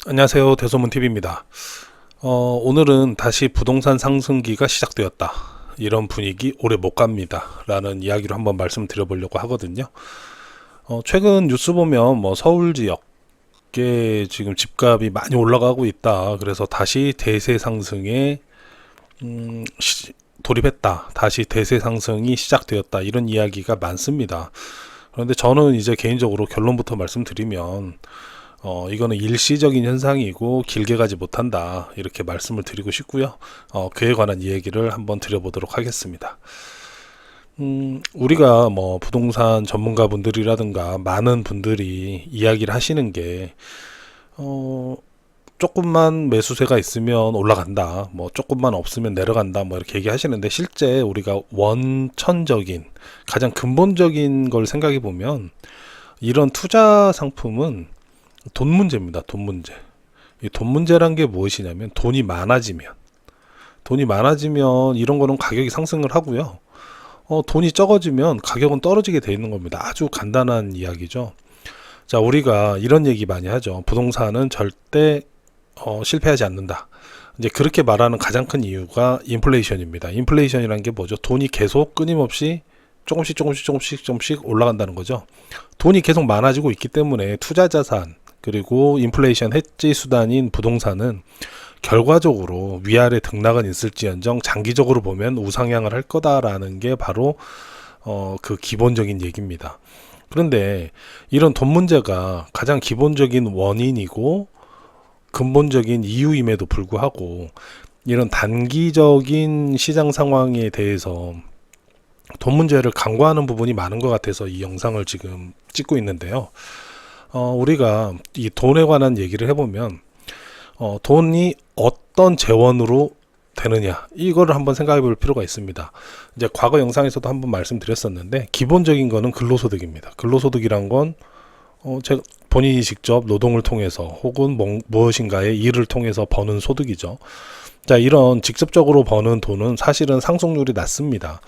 안녕하세요. 대소문TV입니다. 오늘은 다시 부동산 상승기가 시작되었다. 이런 분위기 오래 못 갑니다. 라는 이야기로 한번 말씀드려보려고 하거든요. 최근 뉴스 보면 서울 지역에 지금 집값이 많이 올라가고 있다. 그래서 다시 대세 상승에 돌입했다. 다시 대세 상승이 시작되었다. 이런 이야기가 많습니다. 그런데 저는 이제 개인적으로 결론부터 말씀드리면 이거는 일시적인 현상이고 길게 가지 못한다 이렇게 말씀을 드리고 싶고요. 그에 관한 이야기를 한번 드려보도록 하겠습니다. 우리가 부동산 전문가분들이라든가 많은 분들이 이야기를 하시는 게 조금만 매수세가 있으면 올라간다, 조금만 없으면 내려간다, 이렇게 얘기하시는데, 실제 우리가 원천적인 가장 근본적인 걸 생각해 보면 이런 투자 상품은 돈 문제입니다. 돈 문제. 이 돈 문제란 게 무엇이냐면 돈이 많아지면 이런 거는 가격이 상승을 하고요. 돈이 적어지면 가격은 떨어지게 돼 있는 겁니다. 아주 간단한 이야기죠. 자, 우리가 이런 얘기 많이 하죠. 부동산은 절대 실패하지 않는다. 이제 그렇게 말하는 가장 큰 이유가 인플레이션입니다. 인플레이션이라는 게 뭐죠? 돈이 계속 끊임없이 조금씩 올라간다는 거죠. 돈이 계속 많아지고 있기 때문에 투자 자산 그리고 인플레이션 해지 수단인 부동산은 결과적으로 위아래 등락은 있을지언정 장기적으로 보면 우상향을 할 거다라는 게 바로 그 기본적인 얘기입니다. 그런데 이런 돈 문제가 가장 기본적인 원인이고 근본적인 이유임에도 불구하고 이런 단기적인 시장 상황에 대해서 돈 문제를 간과하는 부분이 많은 것 같아서 이 영상을 지금 찍고 있는데요. 우리가 이 돈에 관한 얘기를 해보면 돈이 어떤 재원으로 되느냐 이거를 한번 생각해 볼 필요가 있습니다. 이제 과거 영상에서도 한번 말씀드렸었는데 기본적인 거는 근로소득입니다. 근로소득이란 건 제가 본인이 직접 노동을 통해서 혹은 무엇인가의 일을 통해서 버는 소득이죠. 자, 이런 직접적으로 버는 돈은 사실은 상승률이 낮습니다.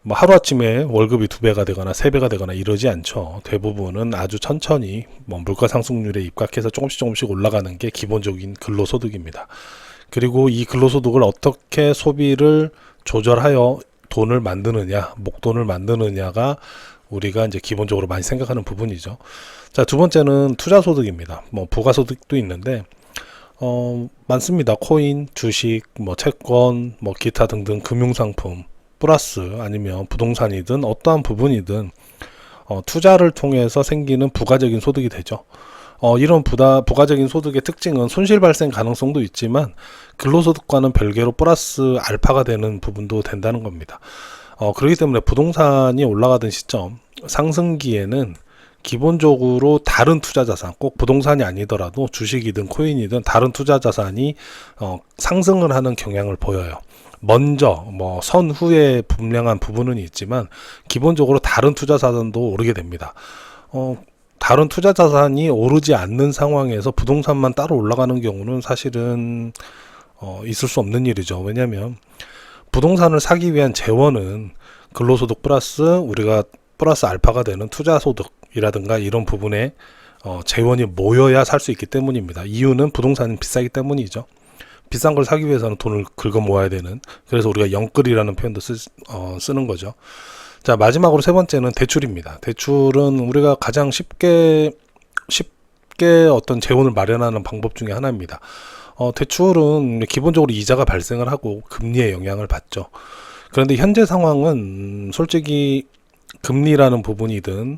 하루아침에 월급이 2배가 되거나 3배가 되거나 이러지 않죠. 대부분은 아주 천천히 물가 상승률에 입각해서 조금씩 올라가는 게 기본적인 근로소득입니다. 그리고 이 근로소득을 어떻게 소비를 조절하여 돈을 만드느냐, 목돈을 만드느냐가 우리가 이제 기본적으로 많이 생각하는 부분이죠. 자, 두 번째는 투자소득입니다. 부가소득도 있는데 많습니다. 코인, 주식, 채권, 채권, 기타 등등 금융상품 플러스 아니면 부동산이든 어떠한 부분이든 투자를 통해서 생기는 부가적인 소득이 되죠. 이런 부가적인 소득의 특징은 손실 발생 가능성도 있지만 근로소득과는 별개로 플러스 알파가 되는 부분도 된다는 겁니다. 그렇기 때문에 부동산이 올라가던 시점 상승기에는 기본적으로 다른 투자 자산, 꼭 부동산이 아니더라도 주식이든 코인이든 다른 투자 자산이 상승을 하는 경향을 보여요. 먼저 선후에 분명한 부분은 있지만 기본적으로 다른 투자 자산도 오르게 됩니다. 다른 투자 자산이 오르지 않는 상황에서 부동산만 따로 올라가는 경우는 사실은 있을 수 없는 일이죠. 왜냐하면 부동산을 사기 위한 재원은 근로소득 플러스 우리가 플러스 알파가 되는 투자소득이라든가 이런 부분에 재원이 모여야 살 수 있기 때문입니다. 이유는 부동산은 비싸기 때문이죠. 비싼 걸 사기 위해서는 돈을 긁어 모아야 되는, 그래서 우리가 영끌이라는 표현도 쓰는 거죠. 자, 마지막으로 세 번째는 대출입니다. 대출은 우리가 가장 쉽게 어떤 재원을 마련하는 방법 중에 하나입니다. 대출은 기본적으로 이자가 발생을 하고 금리의 영향을 받죠. 그런데 현재 상황은 솔직히 금리라는 부분이든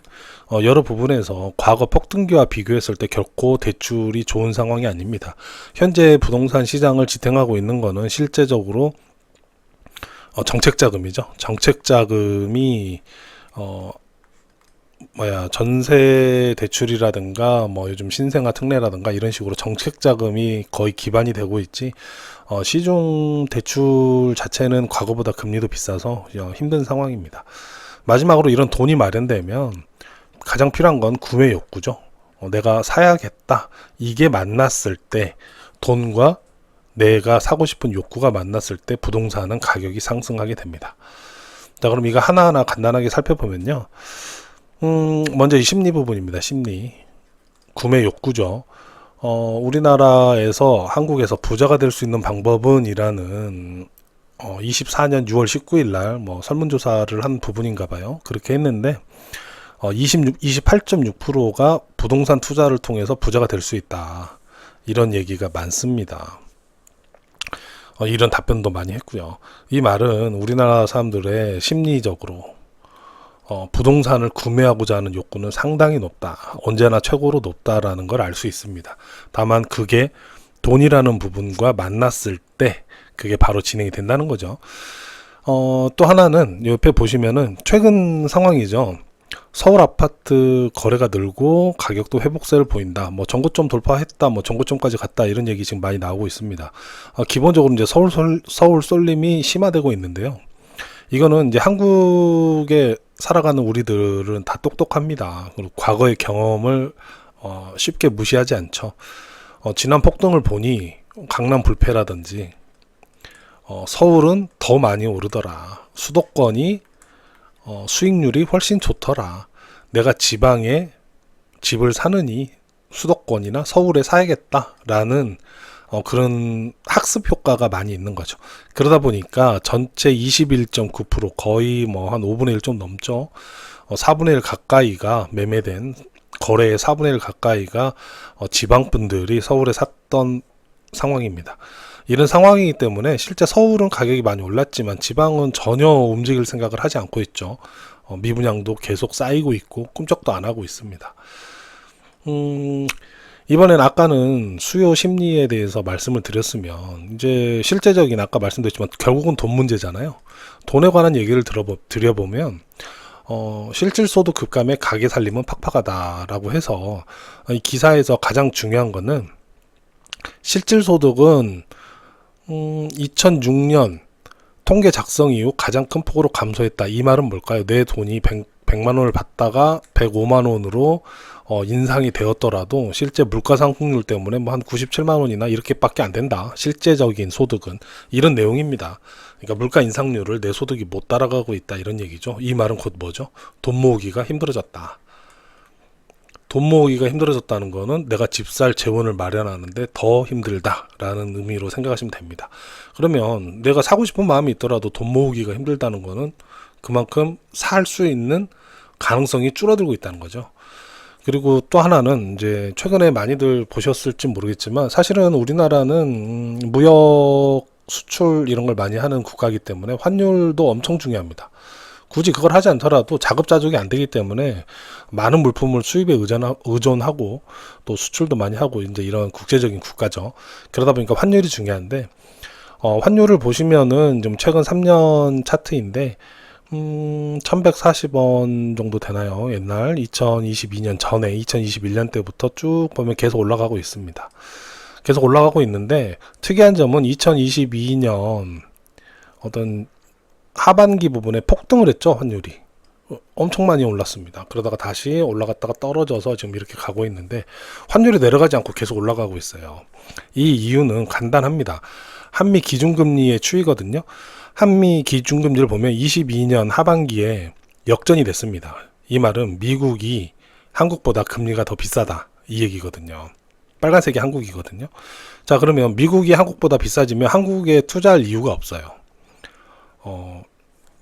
여러 부분에서 과거 폭등기와 비교했을 때 결코 대출이 좋은 상황이 아닙니다. 현재 부동산 시장을 지탱하고 있는 거는 실제적으로 정책자금이죠. 정책자금이 전세 대출이라든가 요즘 신생아 특례라든가 이런 식으로 정책자금이 거의 기반이 되고 있지, 시중 대출 자체는 과거보다 금리도 비싸서 힘든 상황입니다. 마지막으로 이런 돈이 마련되면 가장 필요한 건 구매 욕구죠. 내가 사야겠다, 이게 만났을 때, 돈과 내가 사고 싶은 욕구가 만났을 때 부동산은 가격이 상승하게 됩니다. 자, 그럼 이거 하나하나 간단하게 살펴보면요. 먼저 이 심리 부분입니다. 심리. 구매 욕구죠. 우리나라에서 한국에서 부자가 될 수 있는 방법은 이라는 24년 6월 19일 날 뭐 설문조사를 한 부분인가 봐요. 그렇게 했는데 28.6%가 부동산 투자를 통해서 부자가 될 수 있다. 이런 얘기가 많습니다. 이런 답변도 많이 했고요. 이 말은 우리나라 사람들의 심리적으로 부동산을 구매하고자 하는 욕구는 상당히 높다. 언제나 최고로 높다라는 걸 알 수 있습니다. 다만 그게 돈이라는 부분과 만났을 때 그게 바로 진행이 된다는 거죠. 또 하나는 옆에 보시면은 최근 상황이죠. 서울 아파트 거래가 늘고 가격도 회복세를 보인다. 뭐 전고점 돌파했다. 뭐 전고점까지 갔다. 이런 얘기 지금 많이 나오고 있습니다. 기본적으로 이제 서울 쏠림이 심화되고 있는데요. 이거는 이제 한국에 살아가는 우리들은 다 똑똑합니다. 그리고 과거의 경험을 쉽게 무시하지 않죠. 지난 폭등을 보니 강남 불패라든지 서울은 더 많이 오르더라. 수도권이 수익률이 훨씬 좋더라. 내가 지방에 집을 사느니 수도권이나 서울에 사야겠다라는 그런 학습 효과가 많이 있는 거죠. 그러다 보니까 전체 21.9% 거의 뭐 한 5분의 1 좀 넘죠. 4분의 1 가까이가 매매된 거래의 4분의 1 가까이가 지방 분들이 서울에 샀던 상황입니다. 이런 상황이기 때문에 실제 서울은 가격이 많이 올랐지만 지방은 전혀 움직일 생각을 하지 않고 있죠. 미분양도 계속 쌓이고 있고 꿈쩍도 안 하고 있습니다. 이번엔 아까는 수요 심리에 대해서 말씀을 드렸으면 이제 실제적인 아까 말씀드렸지만 결국은 돈 문제잖아요. 돈에 관한 얘기를 드려보면 실질소득 급감에 가게 살림은 팍팍하다라고 해서 이 기사에서 가장 중요한 거는 실질소득은 2006년 통계 작성 이후 가장 큰 폭으로 감소했다. 이 말은 뭘까요? 내 돈이 100만 원을 받다가 105만 원으로 인상이 되었더라도 실제 물가상승률 때문에 뭐 한 97만 원이나 이렇게밖에 안 된다. 실제적인 소득은 이런 내용입니다. 그러니까 물가 인상률을 내 소득이 못 따라가고 있다. 이런 얘기죠. 이 말은 곧 뭐죠? 돈 모으기가 힘들어졌다. 돈 모으기가 힘들어졌다는 거는 내가 집 살 재원을 마련하는데 더 힘들다라는 의미로 생각하시면 됩니다. 그러면 내가 사고 싶은 마음이 있더라도 돈 모으기가 힘들다는 거는 그만큼 살 수 있는 가능성이 줄어들고 있다는 거죠. 그리고 또 하나는 이제 최근에 많이들 보셨을지 모르겠지만 사실은 우리나라는 무역 수출 이런 걸 많이 하는 국가이기 때문에 환율도 엄청 중요합니다. 굳이 그걸 하지 않더라도 자급자족이 안 되기 때문에 많은 물품을 수입에 의존하고 또 수출도 많이 하고 이제 이런 국제적인 국가죠. 그러다 보니까 환율이 중요한데 환율을 보시면은 좀 최근 3년 차트인데 1140원 정도 되나요? 옛날 2022년 전에 2021년 때부터 쭉 보면 계속 올라가고 있습니다. 계속 올라가고 있는데 특이한 점은 2022년 어떤 하반기 부분에 폭등을 했죠. 환율이 엄청 많이 올랐습니다. 그러다가 다시 올라갔다가 떨어져서 지금 이렇게 가고 있는데 환율이 내려가지 않고 계속 올라가고 있어요. 이 이유는 간단합니다. 한미 기준금리의 추이거든요. 한미 기준금리를 보면 22년 하반기에 역전이 됐습니다. 이 말은 미국이 한국보다 금리가 더 비싸다 이 얘기거든요. 빨간색이 한국이거든요. 자, 그러면 미국이 한국보다 비싸지면 한국에 투자할 이유가 없어요.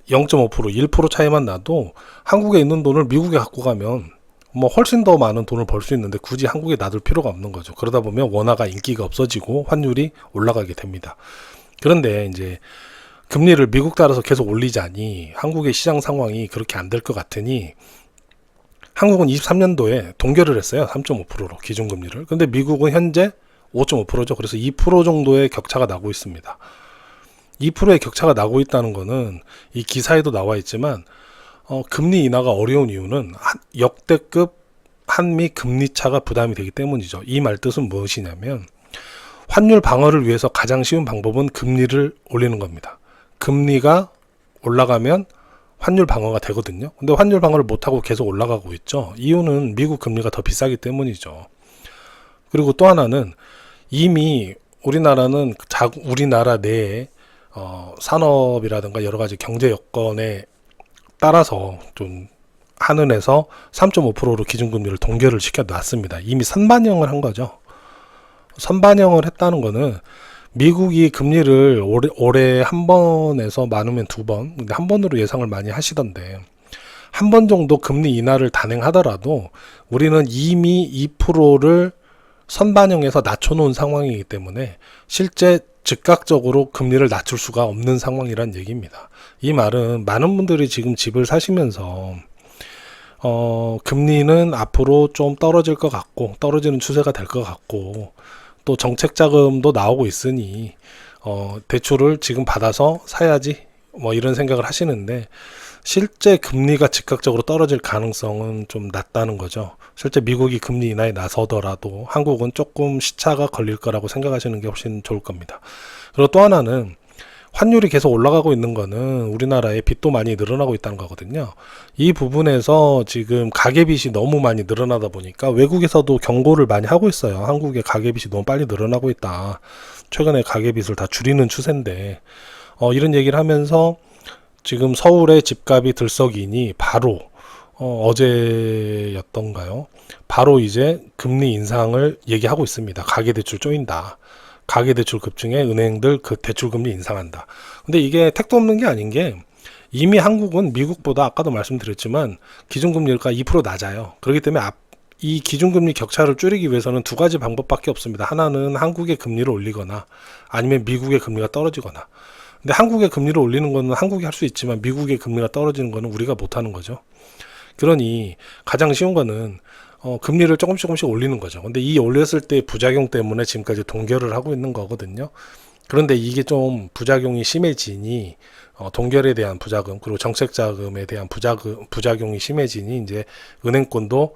0.5%, 1% 차이만 나도 한국에 있는 돈을 미국에 갖고 가면 뭐 훨씬 더 많은 돈을 벌 수 있는데 굳이 한국에 놔둘 필요가 없는 거죠. 그러다 보면 원화가 인기가 없어지고 환율이 올라가게 됩니다. 그런데 이제 금리를 미국 따라서 계속 올리자니 한국의 시장 상황이 그렇게 안 될 것 같으니 한국은 23년도에 동결을 했어요. 3.5%로 기준금리를. 근데 미국은 현재 5.5%죠. 그래서 2% 정도의 격차가 나고 있습니다. 2%의 격차가 나고 있다는 거는 이 기사에도 나와 있지만 금리 인하가 어려운 이유는 역대급 한미 금리 차가 부담이 되기 때문이죠. 이 말 뜻은 무엇이냐면 환율 방어를 위해서 가장 쉬운 방법은 금리를 올리는 겁니다. 금리가 올라가면 환율 방어가 되거든요. 근데 환율 방어를 못하고 계속 올라가고 있죠. 이유는 미국 금리가 더 비싸기 때문이죠. 그리고 또 하나는 이미 우리나라는 우리나라 내에 산업이라든가 여러 가지 경제 여건에 따라서 좀 한은에서 3.5%로 기준금리를 동결을 시켜놨습니다. 이미 선반영을 한 거죠. 선반영을 했다는 거는 미국이 금리를 올해 한 번에서 많으면 두 번, 근데 한 번으로 예상을 많이 하시던데 한 번 정도 금리 인하를 단행하더라도 우리는 이미 2%를 선반영해서 낮춰놓은 상황이기 때문에 실제 즉각적으로 금리를 낮출 수가 없는 상황이란 얘기입니다. 이 말은 많은 분들이 지금 집을 사시면서 금리는 앞으로 좀 떨어질 것 같고 떨어지는 추세가 될 것 같고 또 정책 자금도 나오고 있으니 대출을 지금 받아서 사야지 뭐 이런 생각을 하시는데 실제 금리가 즉각적으로 떨어질 가능성은 좀 낮다는 거죠. 실제 미국이 금리 인하에 나서더라도 한국은 조금 시차가 걸릴 거라고 생각하시는 게 훨씬 좋을 겁니다. 그리고 또 하나는 환율이 계속 올라가고 있는 거는 우리나라의 빚도 많이 늘어나고 있다는 거거든요. 이 부분에서 지금 가계빚이 너무 많이 늘어나다 보니까 외국에서도 경고를 많이 하고 있어요. 한국의 가계빚이 너무 빨리 늘어나고 있다. 최근에 가계빚을 다 줄이는 추세인데 이런 얘기를 하면서 지금 서울의 집값이 들썩이니 바로 어제였던가요? 바로 이제 금리 인상을 얘기하고 있습니다. 가계대출 쪼인다. 가계대출 급증에 은행들 그 대출금리 인상한다. 근데 이게 택도 없는 게 아닌 게 이미 한국은 미국보다 아까도 말씀드렸지만 기준금리가 2% 낮아요. 그렇기 때문에 이 기준금리 격차를 줄이기 위해서는 두 가지 방법밖에 없습니다. 하나는 한국의 금리를 올리거나 아니면 미국의 금리가 떨어지거나. 근데 한국의 금리를 올리는 거는 한국이 할 수 있지만 미국의 금리가 떨어지는 거는 우리가 못하는 거죠. 그러니 가장 쉬운 거는 금리를 조금씩 올리는 거죠. 근데 이 올렸을 때 부작용 때문에 지금까지 동결을 하고 있는 거거든요. 그런데 이게 좀 부작용이 심해지니 동결에 대한 부작용 그리고 정책자금에 대한 부작용이 심해지니 이제 은행권도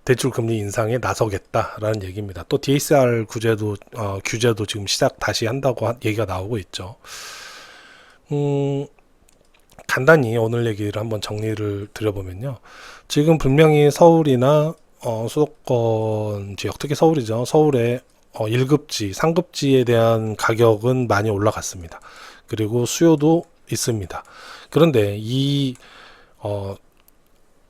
대출 금리 인상에 나서겠다라는 얘기입니다. 또 DSR 규제도 지금 다시 한다고 얘기가 나오고 있죠. 간단히 오늘 얘기를 한번 정리를 드려보면요. 지금 분명히 서울이나 수도권 지역, 특히 서울이죠. 서울의 1급지, 상급지에 대한 가격은 많이 올라갔습니다. 그리고 수요도 있습니다. 그런데 이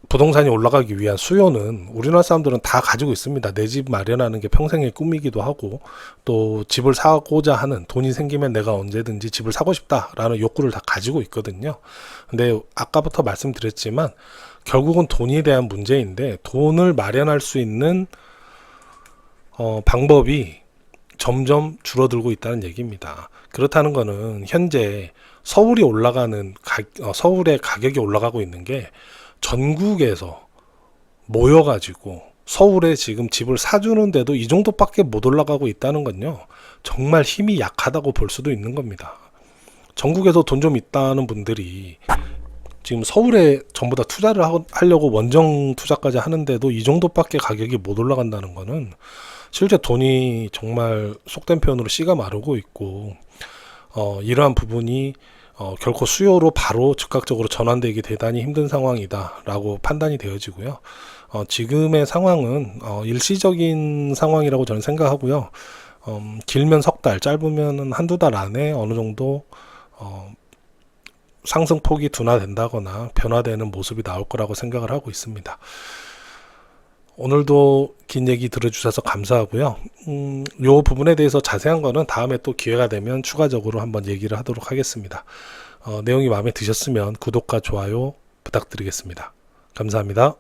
부동산이 올라가기 위한 수요는 우리나라 사람들은 다 가지고 있습니다. 내 집 마련하는 게 평생의 꿈이기도 하고 또 집을 사고자 하는 돈이 생기면 내가 언제든지 집을 사고 싶다라는 욕구를 다 가지고 있거든요. 근데 아까부터 말씀드렸지만 결국은 돈에 대한 문제인데 돈을 마련할 수 있는 방법이 점점 줄어들고 있다는 얘기입니다. 그렇다는 거는 현재 서울의 가격이 올라가고 있는 게 전국에서 모여가지고 서울에 지금 집을 사주는데도 이 정도밖에 못 올라가고 있다는 건요. 정말 힘이 약하다고 볼 수도 있는 겁니다. 전국에서 돈 좀 있다는 분들이 지금 서울에 전부 다 투자를 하려고 원정 투자까지 하는데도 이 정도밖에 가격이 못 올라간다는 거는 실제 돈이 정말 속된 표현으로 씨가 마르고 있고 이러한 부분이 결코 수요로 바로 즉각적으로 전환되기 대단히 힘든 상황이다 라고 판단이 되어지고요. 지금의 상황은 일시적인 상황이라고 저는 생각하고요. 길면 석 달, 짧으면 한두 달 안에 어느 정도 상승폭이 둔화된다거나 변화되는 모습이 나올 거라고 생각을 하고 있습니다. 오늘도 긴 얘기 들어주셔서 감사하고요. 이 부분에 대해서 자세한 거는 다음에 또 기회가 되면 추가적으로 한번 얘기를 하도록 하겠습니다. 내용이 마음에 드셨으면 구독과 좋아요 부탁드리겠습니다. 감사합니다.